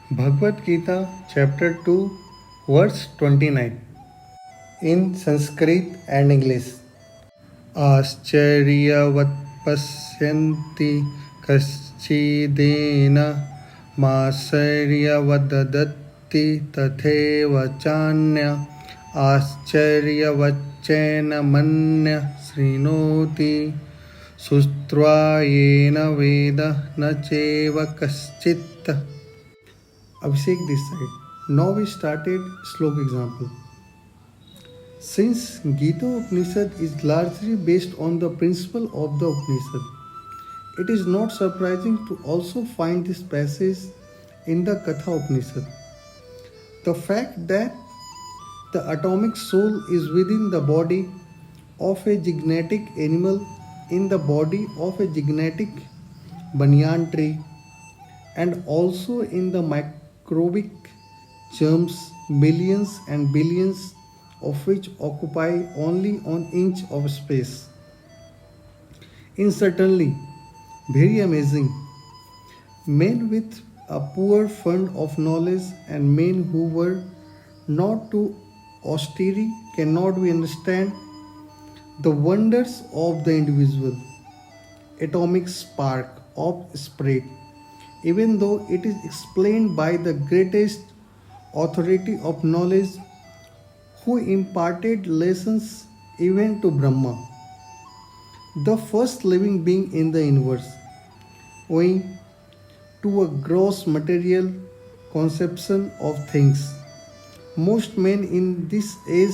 Bhagwad Geeta, chapter 2, verse 29, in Sanskrit and English. Ascharyavat pasyanti kaschidena masaryavadadatti tatheva chanya ascharyavatchena manya srinoti sustrva yena veda na cheva kaschitta. Abhishek this side. Now we started slok example. Since Gita Upanishad is largely based on the principle of the Upanishad, it is not surprising to also find this passage in the Katha Upanishad. The fact that the atomic soul is within the body of a gigantic animal, in the body of a gigantic banyan tree, and also in the microbic germs, millions and billions of which occupy only an inch of space, is certainly very amazing. Men with a poor fund of knowledge and men who were not too austere cannot be understand the wonders of the individual atomic spark of spirit, even though it is explained by the greatest authority of knowledge who imparted lessons even to Brahma, the first living being in the universe, owing to a gross material conception of things. Most men in this age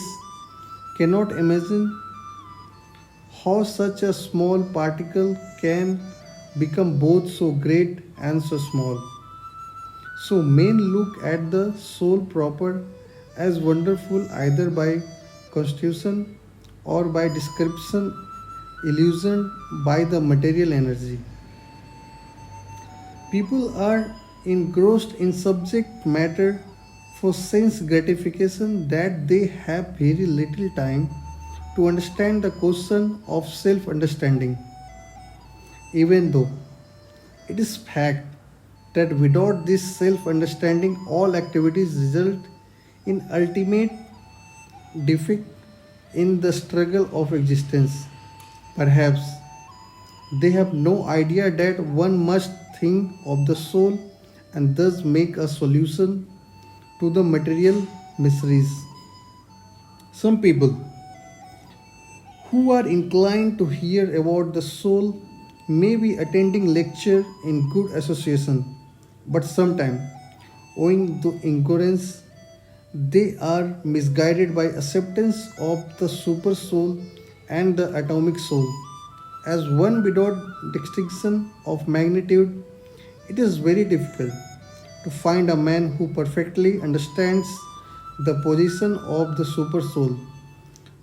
cannot imagine how such a small particle can become both so great and so small. So men look at the soul proper as wonderful either by constitution or by description illusioned by the material energy. People are engrossed in subject matter for sense gratification that they have very little time to understand the question of self understanding, even though it is fact that without this self understanding all activities result in ultimate defeat in the struggle of existence. Perhaps they have no idea that one must think of the soul and thus make a solution to the material miseries. Some people who are inclined to hear about the soul may be attending lecture in good association, but sometimes, owing to ignorance, they are misguided by acceptance of the super soul and the atomic soul as one without distinction of magnitude. It is very difficult to find a man who perfectly understands the position of the super soul,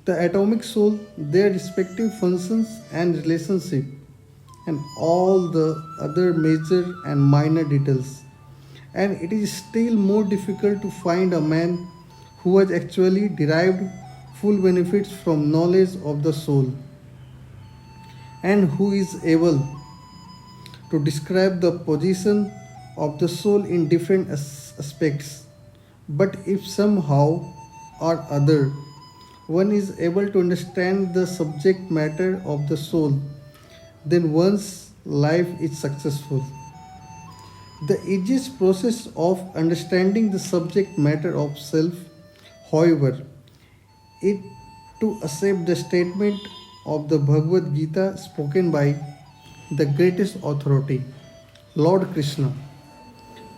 the atomic soul, their respective functions and relationship, and all the other major and minor details. And it is still more difficult to find a man who has actually derived full benefits from knowledge of the soul and who is able to describe the position of the soul in different aspects. But if somehow or other one is able to understand the subject matter of the soul, then one's life is successful. The easiest process of understanding the subject matter of self, however, is to accept the statement of the Bhagavad Gita spoken by the greatest authority, Lord Krishna,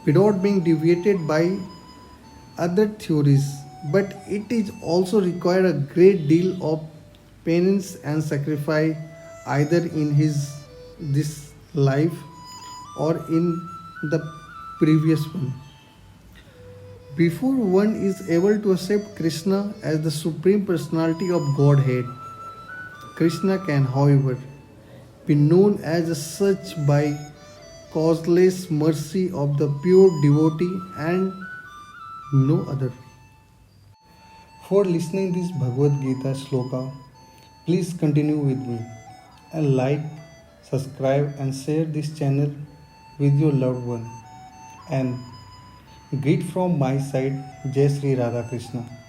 without being deviated by other theories. But it is also require a great deal of penance and sacrifice either in his this life or in the previous one. Before one is able to accept Krishna as the Supreme Personality of Godhead, Krishna can, however, be known as such by causeless mercy of the pure devotee and no other. For listening this Bhagavad Gita sloka, please continue with me and like, subscribe and share this channel with your loved one. And Greet from my side, Jai Sri Radhakrishna.